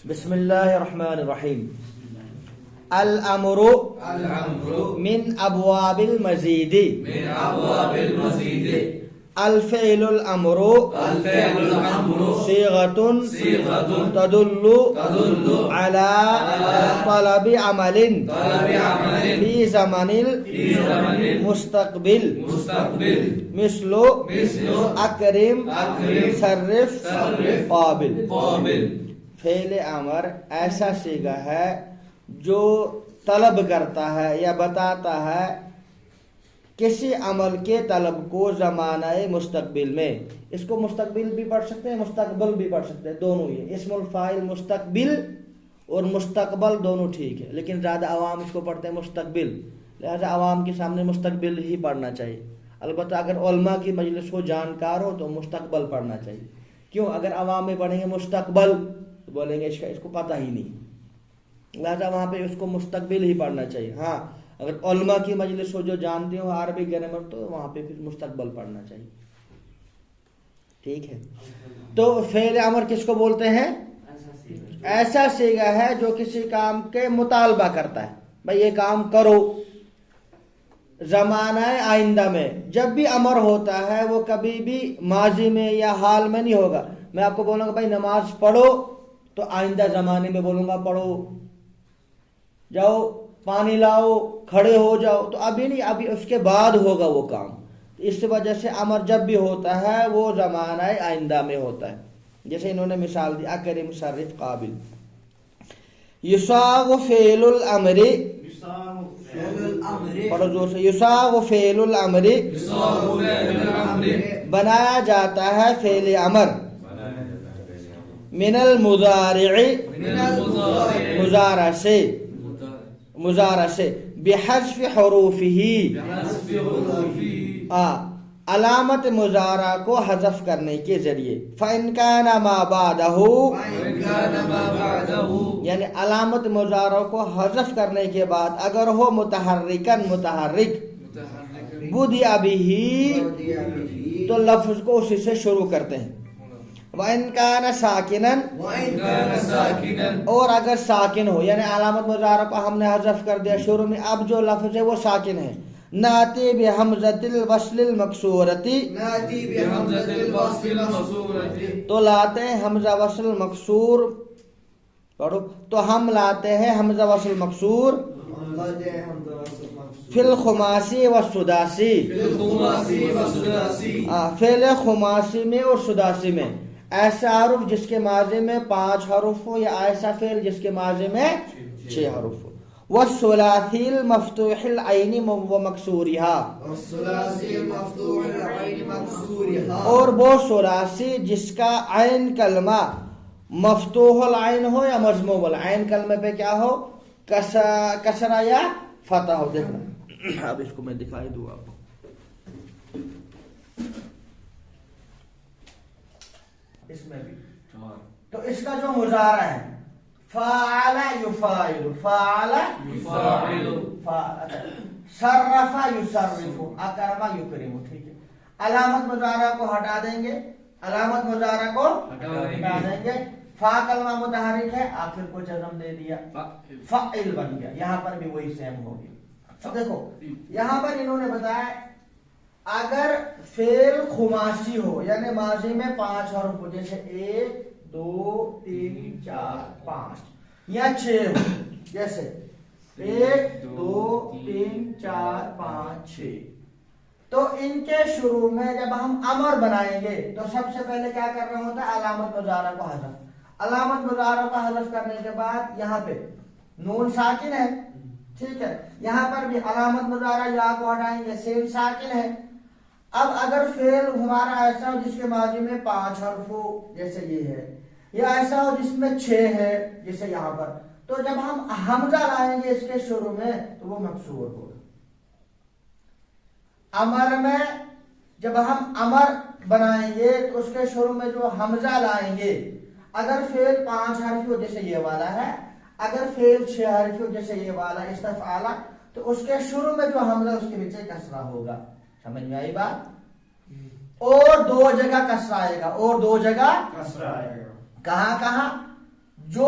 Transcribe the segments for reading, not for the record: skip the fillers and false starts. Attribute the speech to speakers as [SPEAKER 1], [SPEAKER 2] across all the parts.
[SPEAKER 1] بسم الله الرحمن الرحيم. الأمر من أبواب المزيد. الفعل الأمر صيغة تدل على طلب عمل في زمن المستقبل مثل أكرم صرف قابل. فعل امر ایسا صیغہ ہے جو طلب کرتا ہے یا بتاتا ہے کسی عمل کے طلب کو زمانہ مستقبل میں. اس کو مستقبل بھی پڑھ سکتے ہیں، مستقبل بھی پڑھ سکتے ہیں، دونوں ہی. اسم الفاعل مستقبل اور مستقبل دونوں ٹھیک ہے، لیکن زیادہ عوام اس کو پڑھتے ہیں مستقبل، لہذا عوام کے سامنے مستقبل ہی پڑھنا چاہیے. البتہ اگر علماء کی مجلس ہو، جانکار ہو، تو مستقبل پڑھنا چاہیے. کیوں؟ اگر عوام میں پڑھیں گے مستقبل تو بولیں گے اس کو پتہ ہی نہیں، لہذا وہاں پہ اس کو مستقبل ہی پڑھنا چاہیے. ہاں اگر علماء کی مجلس ہو جو جانتے ہو عربی گرامر، تو وہاں پہ پھر مستقبل پڑھنا چاہیے. ٹھیک ہے. تو فعل امر کس کو بولتے ہیں؟ ایسا صیغہ ہے جو کسی کام کے مطالبہ کرتا ہے، بھائی یہ کام کرو. زمانہ آئندہ میں جب بھی امر ہوتا ہے وہ کبھی بھی ماضی میں یا حال میں نہیں ہوگا. میں آپ کو بولوں گا بھائی نماز پڑھو، تو آئندہ زمانے میں بولوں گا پڑھو. جاؤ پانی لاؤ، کھڑے ہو جاؤ، تو ابھی نہیں، ابھی اس کے بعد ہوگا وہ کام. اس وجہ سے امر جب بھی ہوتا ہے وہ زمانہ آئندہ میں ہوتا ہے. جیسے انہوں نے مثال دی اکرم صرف قابل. یصاغ فعل الامر، پڑھو زور سے، یصاغ فعل الامر، بنایا جاتا ہے فعل امر، من المضارع، مضارع سے، بحذف حروفہ، علامت مضارع کو حذف کرنے کے ذریعے. فإن كان ما بعده، یعنی علامت مضارع کو حذف کرنے کے بعد اگر ہو متحرکن متحرک، بدأ به، تو لفظ کو اسی سے شروع کرتے ہیں. وَإِن كَانَ سَاكِنًا، اور اگر ساکن ہو، یعنی علامت مضارع کو ہم نے حذف کر دیا شروع میں، اب جو لفظ ہے وہ ساکن ہے. ناتی بحمزۃ الوصل المکسورتی، تو لاتے ہیں حمزہ وصل مکسور، پڑھو، تو ہم لاتے ہیں حمزہ وصل مکسور فی الخماسی و سداسی، فعل خماسی میں اور سداسی میں. ایسا حرف جس کے ماضی میں 5 حروف ہو، یا ایسا فعل جس کے ماضی میں 6 حروف ہو. والثلاثی المفتوح العین و مکسورہا، اور وہ ثلاثی جس کا عین کلمہ مفتوح العین ہو یا مضموم العین، کلمے پہ کیا ہو، کسرہ یا فتح ہو. دیکھنا اب اس کو میں دکھائی دوں آپ کو. اس میں بھی تو اس کا جو مضارع ہے فاعل یفاعل، فاعل یفاعل، صرف یصرف، اکرم یکرم. ٹھیک ہے. علامت مضارع کو ہٹا دیں گے، علامت مضارع کو ہٹا دیں گے. فا کلمہ متحرک ہے، آخر کو جزم دے دیا، فعل بن گیا. یہاں پر بھی وہی سیم ہوگی. اب دیکھو یہاں پر انہوں نے بتایا اگر فعل خماسی ہو، یعنی ماضی میں 5 حروف ہو، جیسے 1 2 3 4 5، یا 6 ہو، جیسے 1 2 3 4 5 6، تو ان کے شروع میں جب ہم امر بنائیں گے تو سب سے پہلے کیا کرنا ہوتا ہے، علامت مضارع کو حذف. علامت مضارع کو حذف کرنے کے بعد یہاں پہ نون ساکن ہے، ٹھیک ہے، یہاں پر بھی علامت مضارع یا کو ہٹائیں گے، سین ساکن ہے. اب اگر فعل ہمارا ایسا ہو جس کے ماضی میں 5 حرف ہو، جیسے یہ ہے، یا ایسا ہو جس میں 6 ہے، جیسے یہاں پر، تو جب ہم حمزہ لائیں گے اس کے شروع میں تو وہ مکسور ہوگا. امر میں جب ہم امر بنائیں گے تو اس کے شروع میں جو حمزہ لائیں گے، اگر فعل 5 حرف ہو جیسے یہ والا ہے، اگر فعل 6 حرف ہو جیسے یہ والا استفعال، تو اس کے شروع میں جو حمزہ اس کے نیچے کسرہ ہوگا. سمجھ میں آئی بات؟ اور 2 جگہ کسرہ آئے گا، اور 2 جگہ کسرہ آئے گا. کہاں کہاں؟ جو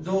[SPEAKER 1] 2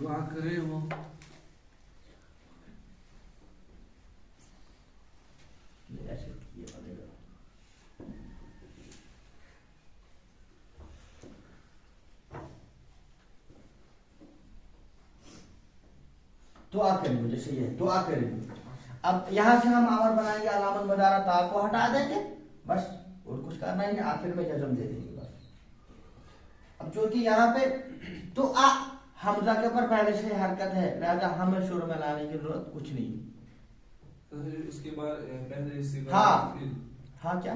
[SPEAKER 2] دعا کرے وہ
[SPEAKER 1] ایسے یہ بنے گا. دعا کریں گے جیسے یہ دعا کریں گے. اب یہاں سے ہم امر بنائیں گے علامت مدارہ تا کو ہٹا دیں گے بس اور کچھ کرنا ہی نہیں, آخر میں جزم دے دیں گے بس. اب چونکہ یہاں پہ تو حمزہ کے اوپر پہلے سے حرکت ہے لہذا ہمیں شروع میں لانے کی ضرورت کچھ نہیں.
[SPEAKER 2] اس کے بعد پہلے حصے کا
[SPEAKER 1] ہاں کیا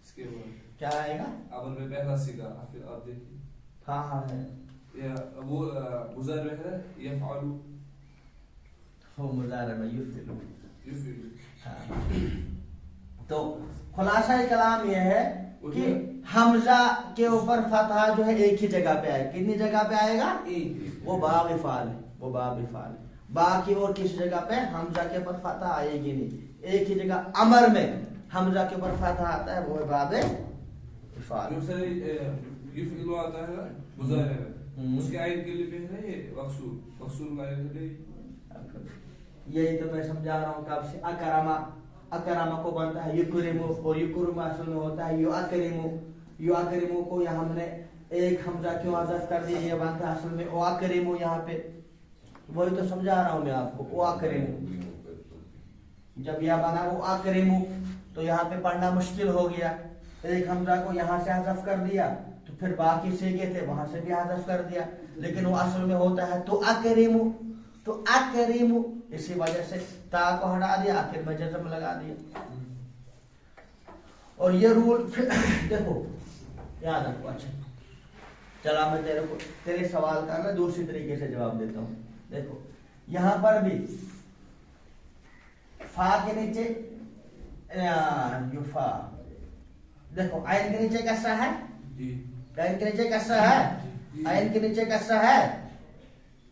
[SPEAKER 2] اس کے بعد
[SPEAKER 1] کیا آئے گا
[SPEAKER 2] امر میں پہلا سیگا پھر آپ دیکھیے
[SPEAKER 1] ہاں ہے
[SPEAKER 2] یا وہ مضارع ہے یفعل
[SPEAKER 1] وہ مضارع میں یفعل.
[SPEAKER 2] یفعل.
[SPEAKER 1] تو خلاصہ کلام یہ ہے کہ حمزہ کے اوپر فتحہ جو ہے ایک ہی جگہ پہ آئے. کتنی جگہ پہ آئے گا؟ وہ باب فعل ہے, وہ باب فعل ہے. باقی اور کسی جگہ پہ حمزہ کے اوپر فتح آئے گی نہیں. ایک ہی جگہ امر میں حمزہ کے اوپر فتح آتا ہے, وہ ہے باب فعل.
[SPEAKER 2] یفعل آتا ہے مضارع میں, اس کے عین کے لیے پہلے یہ مقصور مقصور کا ہے.
[SPEAKER 1] یہی تو میں سمجھا رہا ہوں کب سے. اکرما اکرما کو بنتا ہے یکرمو, اور یکرم اصل میں ہوتا ہے یو اکرمو. یو اکرمو کو یہاں ہم نے ایک حمزہ کیوں حذف کر دیا, یہ بنتا ہے اصل میں او اکرمو. یہاں پہ وہی تو سمجھا رہا ہوں میں آپ کو. او اکرمو جب یہ بنا او اکرمو تو یہاں پہ پڑھنا مشکل ہو گیا. ایک حمزہ کو یہاں سے حذف کر دیا تو پھر باقی سیگے تھے وہاں سے بھی حذف کر دیا, لیکن وہ اصل میں ہوتا ہے تو اکرمو. تو اکرمو اسی وجہ سے تا کو ہٹا دیا, آخر میں جزم لگا دیا. اور یہ رول دیکھو یاد رکھو. اچھا چلا میں تیرے سوال کا میں دوسری طریقے سے جواب دیتا ہوں. دیکھو یہاں پر بھی فا کے نیچے یوفا, دیکھو عین کے نیچے کسرہ ہے, عین کے نیچے کسرہ ہے, عین کے نیچے کسرہ ہے.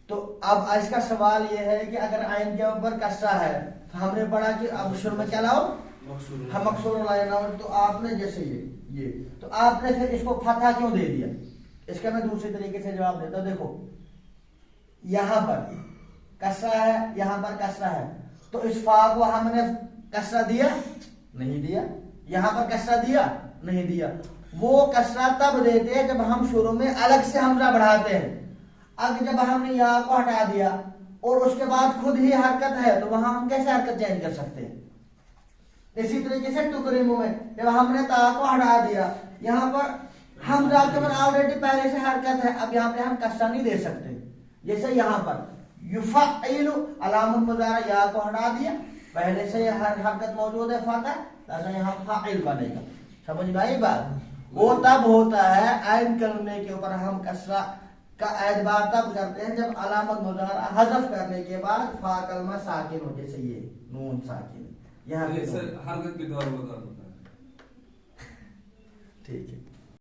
[SPEAKER 1] تو اب اس کا سوال یہ ہے کہ اگر عین کے اوپر کسرہ ہے تو ہم نے پڑھا کہ اب شروع میں کیا لاؤ, ہم مقصور لانا. تو آپ نے جیسے یہ تو آپ نے پھر اس کو فتحہ کیوں دے دیا؟ اس کا میں دوسری طریقے سے جواب دیتا ہوں. دیکھو یہاں پر کسرہ ہے, یہاں پر کسرہ ہے, تو اس فا کو ہم نے کسرہ دیا نہیں دیا, یہاں پر کسرہ دیا نہیں دیا. وہ کسرہ تب دیتے ہیں جب ہم شروع میں الگ سے حمزہ بڑھاتے ہیں. اب جب ہم نے یا کو ہٹا دیا اور اس کے بعد خود ہی حرکت ہے تو وہاں ہم کیسے حرکت چینج کر سکتے ہیں؟ اسی طریقے سے تکریمو میں جب ہم نے تا کو ہٹا دیا, یہاں پر حمزہ کے اوپر آلریڈی پہلے سے حرکت ہے, اب یہاں پہ ہم کسرہ نہیں دے سکتے. جیسے یہاں پر یفعل علامت مضارع یا کو ہٹا دیا, پہلے سے یہ حرکت موجود ہے فتح, لہذا یہاں فاعل بنے گا. سمجھ میں آئی بات؟ وہ تب ہوتا ہے عین کلمے کے اوپر ہم کسرہ کا اعتبار تب کرتے ہیں جب علامت مضارع حذف کرنے کے بعد فا کلمہ ساکن ہو, جیسے یہ نون ساکن. یہاں پہ حرکت کے دور بتا. ٹھیک ہے.